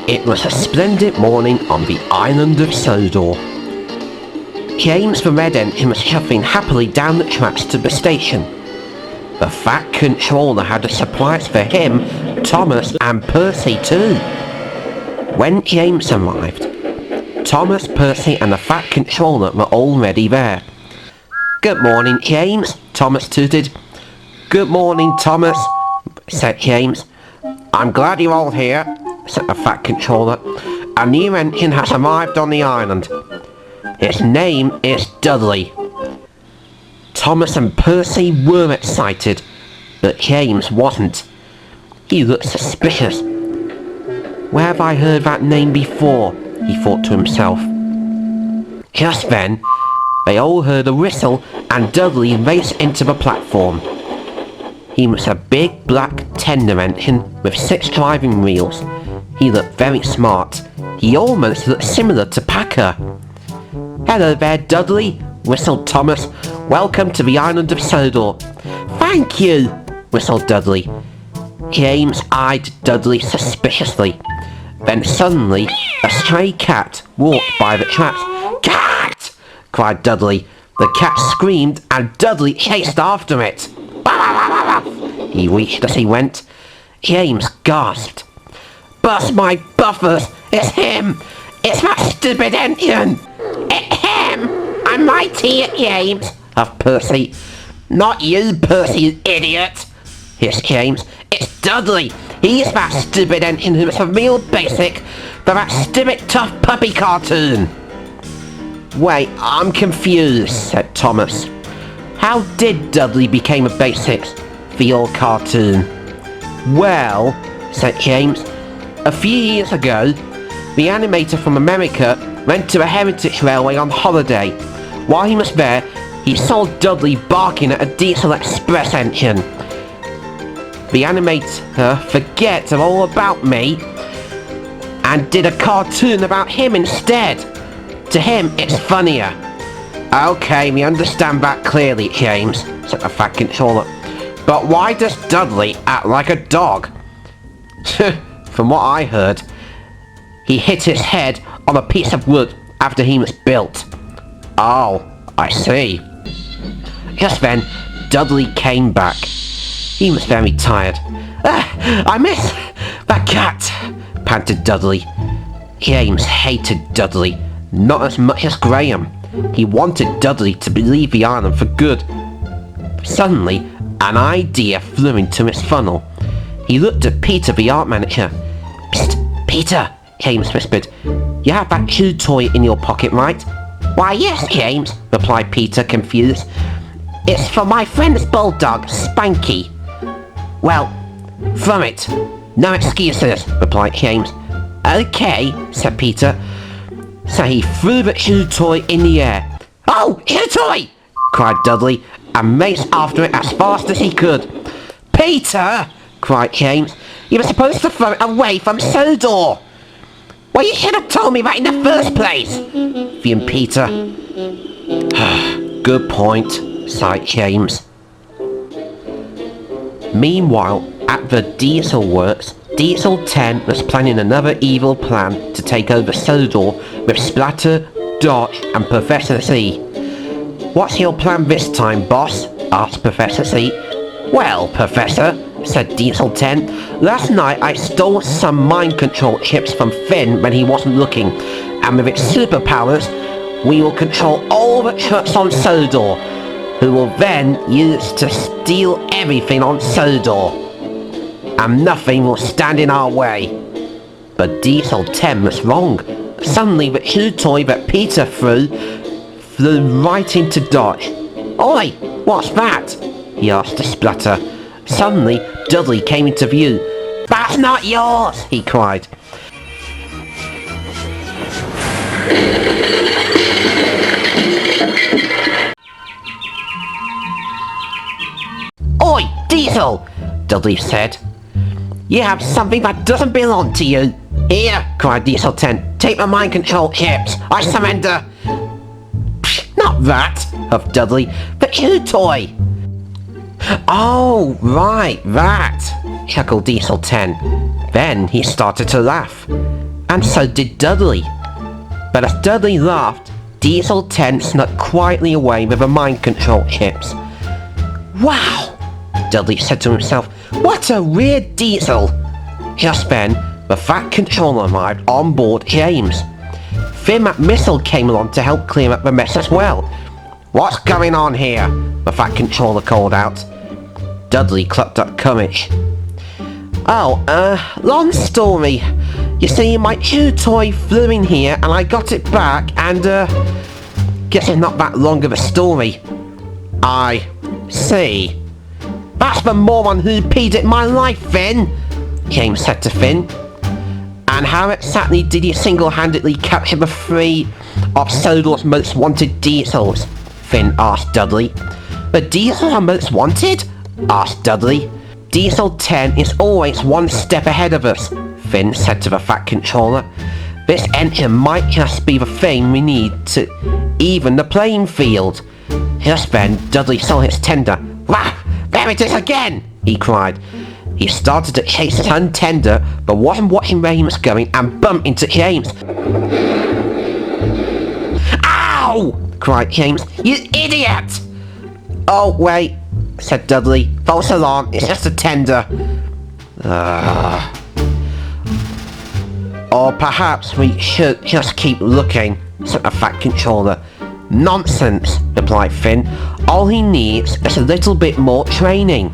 It was a splendid morning on the island of Sodor. James the Red Engine was shuffling happily down the tracks to the station. The Fat Controller had a surprise for him, Thomas and Percy too. When James arrived, Thomas, Percy and the Fat Controller were already there. "Good morning, James," Thomas tooted. "Good morning, Thomas," said James. "I'm glad you're all here," said the Fat Controller. "A new engine has arrived on the island. Its name is Dudley." Thomas and Percy were excited, but James wasn't. He looked suspicious. "Where have I heard that name before?" he thought to himself. Just then, they all heard a whistle and Dudley raced into the platform. He was a big black tender engine with 6 driving wheels. He looked very smart. He almost looked similar to Packer. "Hello there, Dudley," whistled Thomas. "Welcome to the island of Sodor." "Thank you," whistled Dudley. James eyed Dudley suspiciously. Then suddenly, a stray cat walked by the tracks. "Cat!" cried Dudley. The cat screamed and Dudley chased after it. He reached as he went. James gasped. "Bust my buffers! It's him! It's that stupid engine! It's him! I'm mighty at James!" huffed Percy. "Not you, Percy, you idiot!" hissed James. "It's Dudley! He's that stupid engine who was a real basic for that stupid tough puppy cartoon!" "Wait, I'm confused," said Thomas. "How did Dudley become a basic for your cartoon?" "Well," said James, "a few years ago, the animator from America went to a heritage railway on holiday. While he was there, he saw Dudley barking at a diesel express engine. The animator forgot all about me and did a cartoon about him instead. To him, it's funnier." "Okay, we understand that clearly, James," said the Fat Controller. "But why does Dudley act like a dog?" "From what I heard, he hit his head on a piece of wood after he was built." "Oh, I see." Just then, Dudley came back. He was very tired. "I miss that cat," panted Dudley. James hated Dudley, not as much as Graham. He wanted Dudley to leave the island for good. Suddenly, an idea flew into his funnel. He looked at Peter, the art manager. "Psst, Peter," James whispered. "You have that chew toy in your pocket, right?" "Why, yes, James," replied Peter, confused. "It's for my friend's bulldog, Spanky." "Well, throw it. No excuses," replied James. "Okay," said Peter. So he threw the chew toy in the air. "Oh, chew toy!" cried Dudley, and raced after it as fast as he could. "Peter!" cried James. "You were supposed to throw it away from Sodor." "Well, you should have told me that in the first place," fumed Peter. "Good point," sighed James. Meanwhile, at the Diesel Works, Diesel 10 was planning another evil plan to take over Sodor with Splatter, Dodge and Professor Z. "What's your plan this time, boss?" asked Professor Z. "Well, Professor," said Diesel 10, "last night I stole some mind control chips from Finn when he wasn't looking, and with its superpowers, we will control all the trucks on Sodor, who will then use to steal everything on Sodor. And nothing will stand in our way." But Diesel 10 was wrong. Suddenly the chew toy that Peter flew right into Dodge. "Oi, what's that?" he asked the Splatter. Suddenly Dudley came into view. "That's not yours!" he cried. "Oi, Diesel!" Dudley said. "You have something that doesn't belong to you." "Here," cried Diesel 10. "Take the mind control chips. I surrender." "Psh, not that," huffed Dudley. "The chew toy." "Oh, right, that," chuckled Diesel 10. Then he started to laugh. and so did Dudley. But as Dudley laughed, Diesel 10 snuck quietly away with the mind control chips. "Wow," Dudley said to himself, "what a weird Diesel." Just then, the Fat Controller arrived on board James. Finn McMissile came along to help clear up the mess as well. "What's going on here?" the Fat Controller called out. Dudley clucked up courage. "Oh, long story. You see, my chew toy flew in here and I got it back and, guess it's not that long of a story." "I see. That's the moron who peed at my life, Finn," James said to Finn. "And how exactly did you single-handedly capture the 3 of Sodor's most wanted diesels?" Finn asked Dudley. "The diesels are most wanted?" asked Dudley. "Diesel 10 is always one step ahead of us," Finn said to the Fat Controller. "This engine might just be the thing we need to even the playing field." Just then, Dudley saw his tender. "Wah! There it is again!" he cried. He started to chase his own tender, but wasn't watching where he was going and bumped into James. "Ow!" cried James. "You idiot!" "Oh, wait," said Dudley. "False alarm, it's just a tender." "Or perhaps we should just keep looking," said the Fat Controller. "Nonsense," replied Finn. "All he needs is a little bit more training."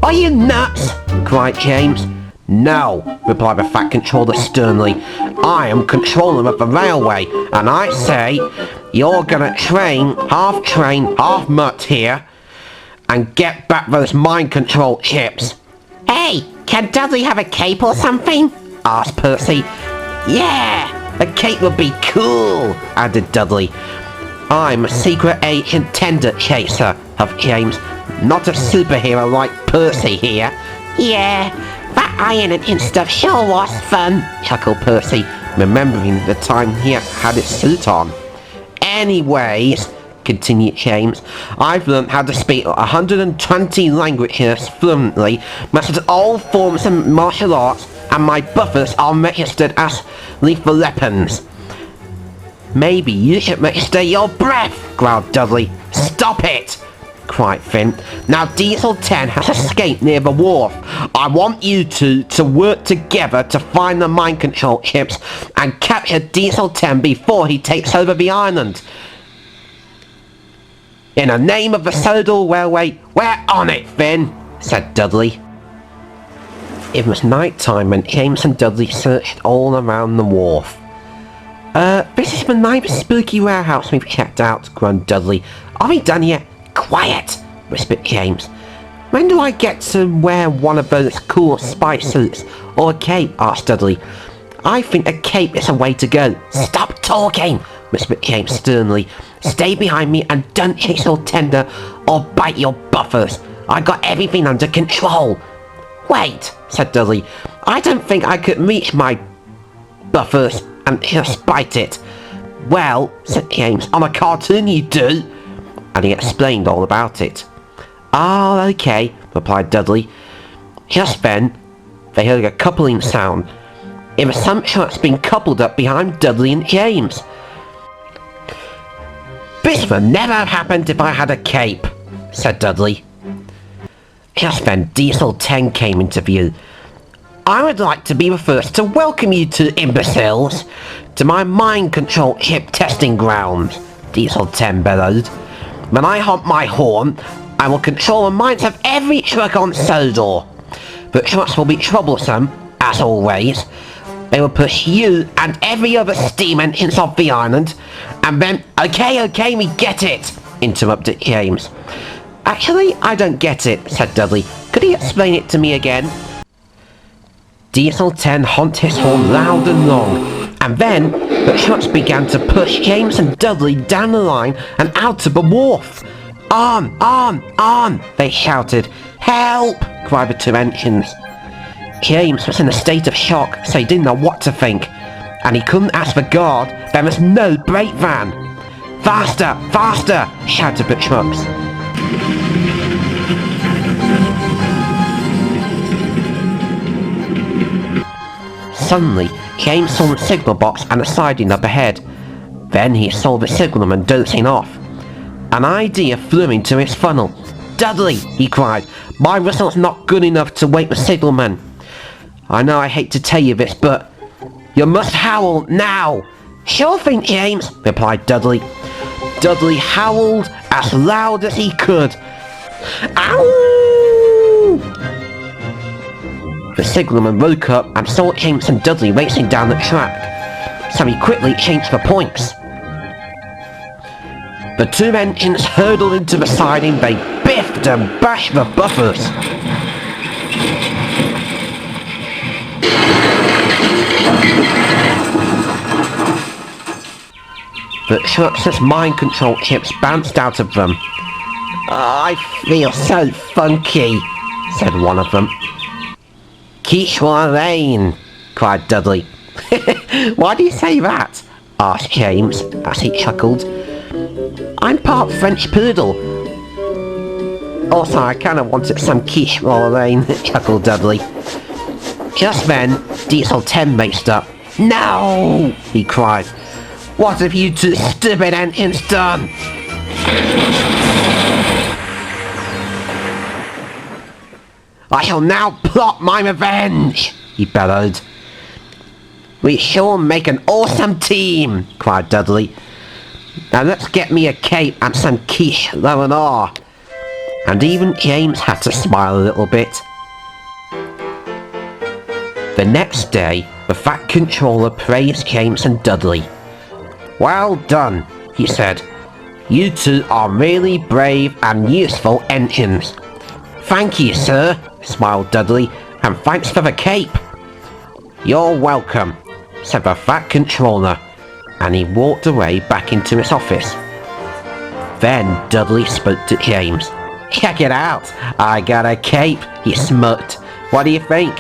"Are you nuts?" cried James. "No," replied the Fat Controller sternly. "I am controller of the railway, and I say you're gonna train, half mutt here, and get back those mind control chips." "Hey, can Dudley have a cape or something?" asked Percy. "Yeah, a cape would be cool," added Dudley. "I'm a secret agent tender chaser," of James, "not a superhero like Percy here." "Yeah, that ironing stuff sure was fun," chuckled Percy, remembering the time he had his suit on. "Anyways," continued James, "I've learned how to speak 120 languages fluently, mastered all forms of martial arts, and my buffers are registered as lethal weapons." "Maybe you should register your breath," growled Dudley. "Stop it!" cried Finn. "Now Diesel 10 has escaped near the wharf. I want you two to work together to find the mind control chips and capture Diesel 10 before he takes over the island. In the name of the Sodor Railway, we're on it, Finn," said Dudley. It was night time when James and Dudley searched all around the wharf. This is the ninth spooky warehouse we've checked out," groaned Dudley. "Are we done yet?" "Quiet," whispered James. "When do I get to wear one of those cool spy suits, or a cape?" asked Dudley. "I think a cape is a way to go." "Stop talking," whispered James sternly. "Stay behind me and don't chase your tender or bite your buffers. I got everything under control." "Wait," said Dudley. "I don't think I could reach my buffers and just bite it." "Well," said James, "on a cartoon you do." And he explained all about it. "Oh, okay," replied Dudley. Just then, they heard a coupling sound. It was some trucks being coupled up behind Dudley and James. "This would never have happened if I had a cape," said Dudley. Just then, Diesel 10 came into view. "I would like to be the first to welcome you two imbeciles to my mind control chip testing grounds," Diesel 10 bellowed. "When I honk my horn, I will control the minds of every truck on Sodor. The trucks will be troublesome, as always. They will push you and every other steam engines off the island, and then—" Okay, we get it," interrupted James. "Actually, I don't get it," said Dudley. "Could you explain it to me again?" Diesel 10 honked his horn loud and long, and then the trucks began to push James and Dudley down the line and out to the wharf. On, they shouted. "Help!" cried the two engines. James was in a state of shock, so he didn't know what to think, and he couldn't ask the guard. There was no brake van. Faster!" shouted the trucks. Suddenly, James saw the signal box and a siding up ahead. Then he saw the signalman dozing off. An idea flew into his funnel. "Dudley," he cried, "my whistle's not good enough to wake the signalman. I know I hate to tell you this, but you must howl now." "Sure thing, James," replied Dudley. Dudley howled as loud as he could. Ow! The signalman woke up and saw James and Dudley racing down the track, so he quickly changed the points. The two engines hurtled into the siding, they biffed and bashed the buffers. The truck's mind control chips bounced out of them. "I feel so funky," said one of them. "Quiche Lorraine," cried Dudley. "Why do you say that?" asked James, as he chuckled. "I'm part French poodle. Also, I kinda wanted some quiche Lorraine," chuckled Dudley. Just then, Diesel 10 raced up. "No!" he cried. "What have you two stupid engines done?" "I shall now plot my revenge," he bellowed. "We shall make an awesome team," cried Dudley. "Now let's get me a cape and some quiche Lorraine." And even James had to smile a little bit. The next day, the Fat Controller praised James and Dudley. "Well done," he said. "You two are really brave and useful engines." "Thank you, sir," smiled Dudley, "and thanks for the cape." "You're welcome," said the Fat Controller, and he walked away back into his office. Then Dudley spoke to James. "Check it out, I got a cape," he smirked. "What do you think?"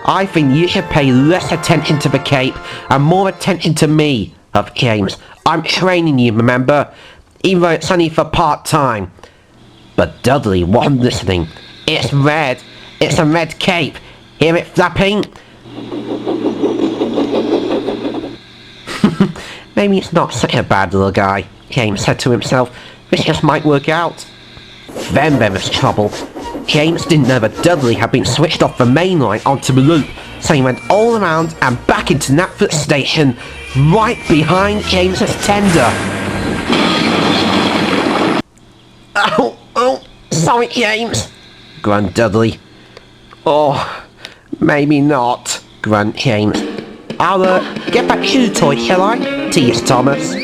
"I think you should pay less attention to the cape and more attention to me," of James. "I'm training you, remember? Even though it's only for part-time." But Dudley wasn't listening. "It's red. It's a red cape. Hear it flapping?" "Maybe it's not such a bad little guy," James said to himself. "This just might work out." Then there was trouble. James didn't know that Dudley had been switched off the main line onto the loop, so he went all around and back into Knapfoot Station, right behind James's tender. Oh, sorry, James," grunted Dudley. "Oh, maybe not," grunted James. "I'll get back to the toy, shall I?" teased Thomas.